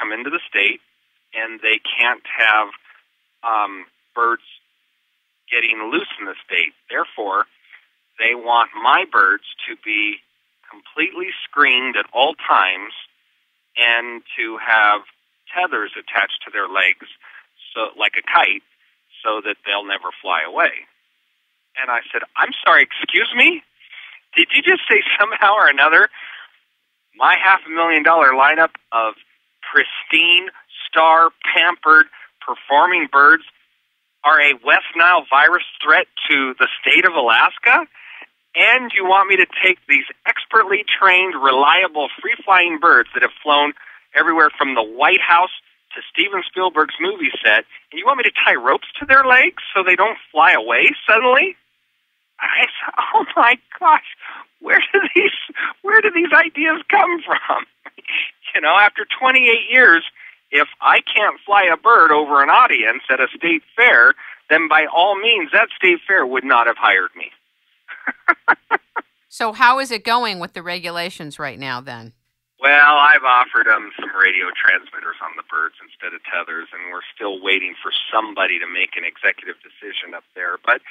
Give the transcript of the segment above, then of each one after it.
come into the state, and they can't have birds getting loose in the state. Therefore, they want my birds to be completely screened at all times and to have tethers attached to their legs, so like a kite, so that they'll never fly away. And I said, I'm sorry, excuse me? Did you just say somehow or another my $500,000 lineup of pristine, star-pampered, performing birds are a West Nile virus threat to the state of Alaska? And you want me to take these expertly trained, reliable, free-flying birds that have flown everywhere from the White House to Steven Spielberg's movie set, and you want me to tie ropes to their legs so they don't fly away suddenly? I said, oh my gosh, where do these ideas come from? You know, after 28 years, if I can't fly a bird over an audience at a state fair, then by all means, that state fair would not have hired me. So how is it going with the regulations right now then? Well, I've offered them some radio transmitters on the birds instead of tethers, and we're still waiting for somebody to make an executive decision up there. But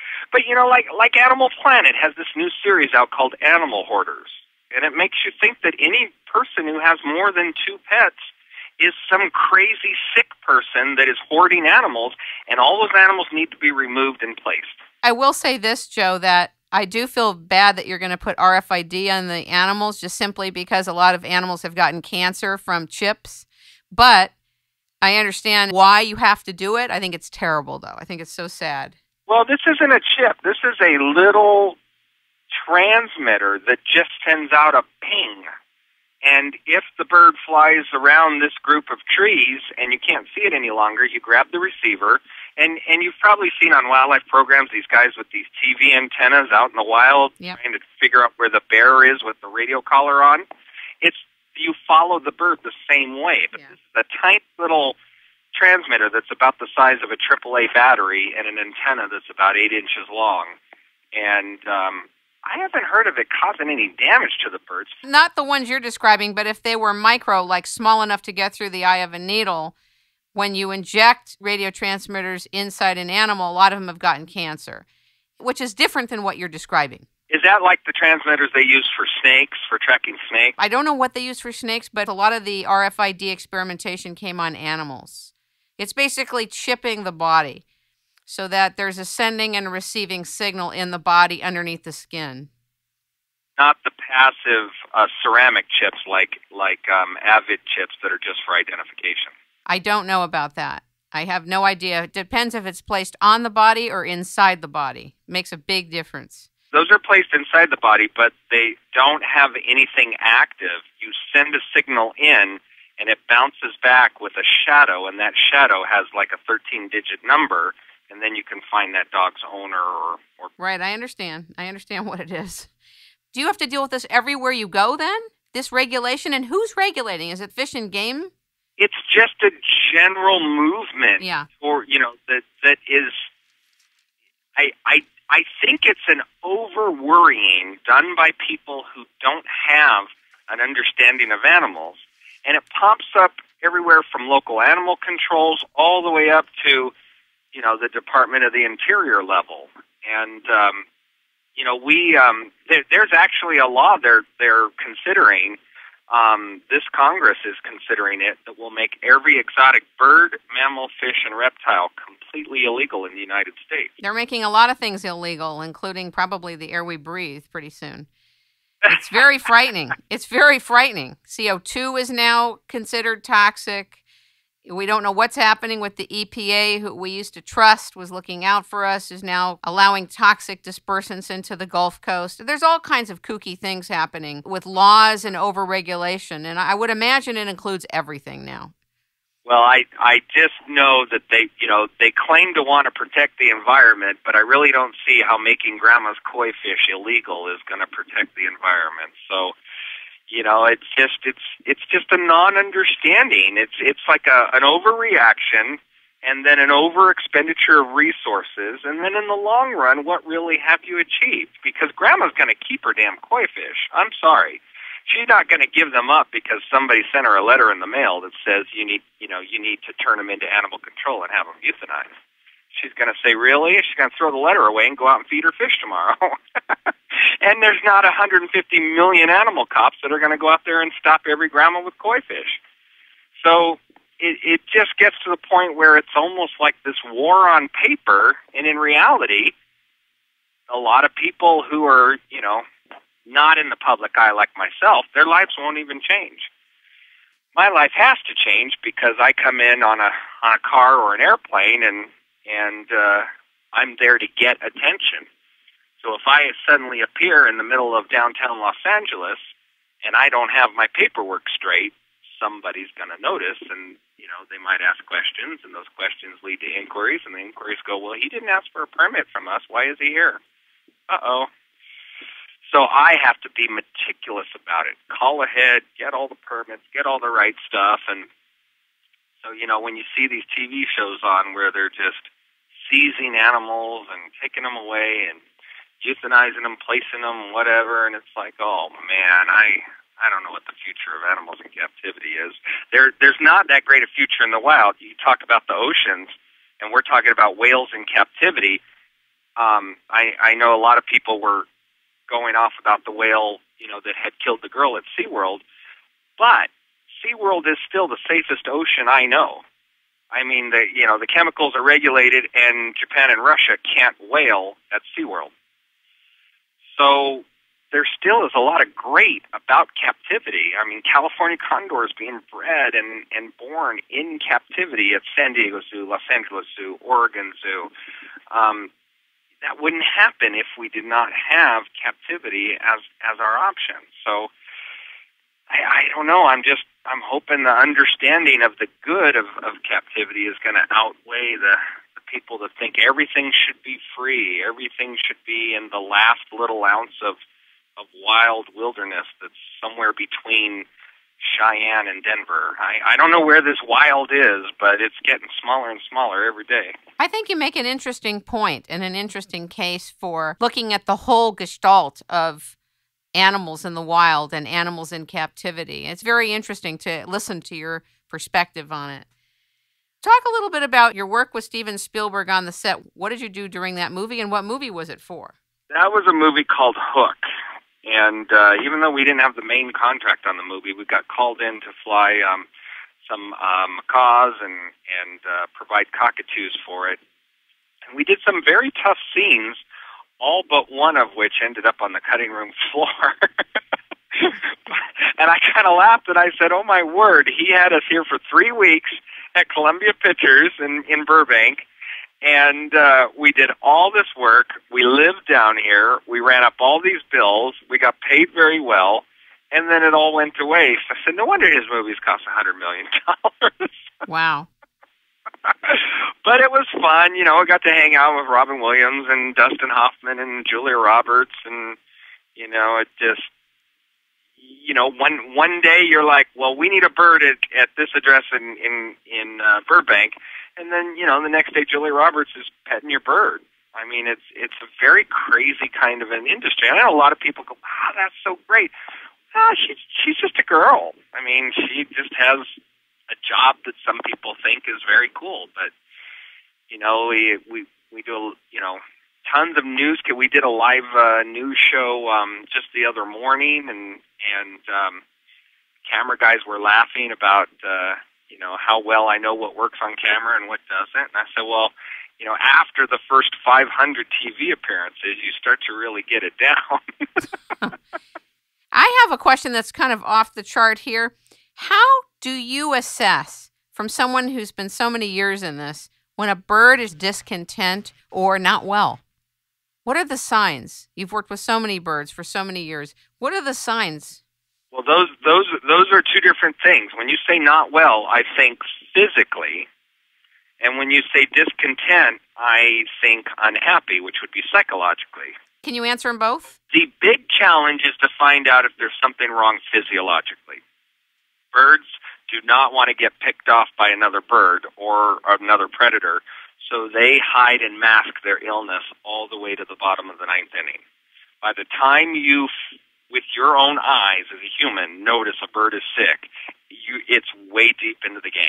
you know, like Animal Planet has this new series out called Animal Hoarders, and it makes you think that any person who has more than 2 pets is some crazy sick person that is hoarding animals, and all those animals need to be removed and placed. I will say this, Joe, that I do feel bad that you're going to put RFID on the animals just simply because a lot of animals have gotten cancer from chips. But I understand why you have to do it. I think it's terrible, though. I think it's so sad. Well, this isn't a chip. This is a little transmitter that just sends out a ping. And if the bird flies around this group of trees and you can't see it any longer, you grab the receiver. And you've probably seen on wildlife programs these guys with these TV antennas out in the wild trying to figure out where the bear is with the radio collar on. You follow the bird the same way. But this is a tiny little transmitter that's about the size of a AAA battery and an antenna that's about 8 inches long. And I haven't heard of it causing any damage to the birds. Not the ones you're describing, but if they were micro, like small enough to get through the eye of a needle, when you inject radio transmitters inside an animal, a lot of them have gotten cancer, which is different than what you're describing. Is that like the transmitters they use for snakes, for tracking snakes? I don't know what they use for snakes, but a lot of the RFID experimentation came on animals. It's basically chipping the body so that there's a sending and a receiving signal in the body underneath the skin. Not the passive ceramic chips like Avid chips that are just for identification. I don't know about that. I have no idea. It depends if it's placed on the body or inside the body. It makes a big difference. Those are placed inside the body, but they don't have anything active. You send a signal in, and it bounces back with a shadow, and that shadow has like a 13-digit number, and then you can find that dog's owner or... Right, I understand. I understand what it is. Do you have to deal with this everywhere you go, then? This regulation? And who's regulating? Is it Fish and Game? It's just a general movement, or that is. I think it's an over-worrying done by people who don't have an understanding of animals, and it pops up everywhere from local animal controls all the way up to, the Department of the Interior level, and there's actually a law they're considering. This Congress is considering it that will make every exotic bird, mammal, fish, and reptile completely illegal in the United States. They're making a lot of things illegal, including probably the air we breathe pretty soon. It's very frightening. It's very frightening. CO2 is now considered toxic. We don't know what's happening with the EPA, who we used to trust was looking out for us, is now allowing toxic dispersants into the Gulf Coast. There's all kinds of kooky things happening with laws and overregulation, and I would imagine it includes everything now. Well, I just know that they claim to want to protect the environment, but I really don't see how making grandma's koi fish illegal is going to protect the environment. So, it's just a non-understanding. It's like an overreaction, and then an over-expenditure of resources, and then in the long run, what really have you achieved? Because grandma's going to keep her damn koi fish. I'm sorry. she's not going to give them up because somebody sent her a letter in the mail that says you need to turn them into animal control and have them euthanized. She's going to say, really? She's going to throw the letter away and go out and feed her fish tomorrow. And there's not 150 million animal cops that are going to go out there and stop every grandma with koi fish. So it just gets to the point where it's almost like this war on paper, and in reality, a lot of people who are, not in the public eye like myself, their lives won't even change. My life has to change because I come in on a car or an airplane and I'm there to get attention. So if I suddenly appear in the middle of downtown Los Angeles and I don't have my paperwork straight, somebody's going to notice, and they might ask questions, and those questions lead to inquiries, and the inquiries go, well, he didn't ask for a permit from us. Why is he here? Uh-oh. So I have to be meticulous about it. Call ahead, get all the permits, get all the right stuff, and so, when you see these TV shows on where they're just seizing animals and taking them away and euthanizing them, placing them, whatever, and it's like, oh, man, I don't know what the future of animals in captivity is. There's not that great a future in the wild. You talk about the oceans, and we're talking about whales in captivity. I know a lot of people were going off about the whale, that had killed the girl at SeaWorld, but SeaWorld is still the safest ocean I know. I mean, the chemicals are regulated, and Japan and Russia can't whale at SeaWorld. So there still is a lot of great about captivity. I mean, California condors being bred and born in captivity at San Diego Zoo, Los Angeles Zoo, Oregon Zoo. That wouldn't happen if we did not have captivity as our option. So I don't know. I'm hoping the understanding of the good of captivity is going to outweigh the people that think everything should be free, everything should be in the last little ounce of wild wilderness that's somewhere between Cheyenne and Denver. I don't know where this wild is, but it's getting smaller and smaller every day. I think you make an interesting point and an interesting case for looking at the whole gestalt of animals in the wild and animals in captivity. It's very interesting to listen to your perspective on it. Talk a little bit about your work with Steven Spielberg on the set. What did you do during that movie, and what movie was it for? That was a movie called Hook. And even though we didn't have the main contract on the movie, we got called in to fly some macaws and provide cockatoos for it. And we did some very tough scenes, all but one of which ended up on the cutting room floor. And I kind of laughed and I said, oh, my word, he had us here for 3 weeks at Columbia Pictures in Burbank. And we did all this work. We lived down here. We ran up all these bills. We got paid very well. And then it all went to waste. I said, no wonder his movies cost $100 million. Wow. But it was fun. I got to hang out with Robin Williams and Dustin Hoffman and Julia Roberts. And, it just, one day you're like, well, we need a bird at this address in Burbank. And then, the next day Julia Roberts is petting your bird. I mean, it's a very crazy kind of an industry. I know a lot of people go, wow, that's so great. She's just a girl. I mean, she just has a job that some people think is very cool. But, we do, tons of news. We did a live news show just the other morning, and camera guys were laughing about, how well I know what works on camera and what doesn't. And I said, well, after the first 500 TV appearances, you start to really get it down. I have a question that's kind of off the chart here. How do you assess, from someone who's been so many years in this, when a bird is discontent or not well? What are the signs? You've worked with so many birds for so many years. What are the signs? Well, those are two different things. When you say not well, I think physically. And when you say discontent, I think unhappy, which would be psychologically. Can you answer them both? The big challenge is to find out if there's something wrong physiologically. Birds do not want to get picked off by another bird or another predator, so they hide and mask their illness all the way to the bottom of the ninth inning. By the time you with your own eyes as a human notice a bird is sick, it's way deep into the game.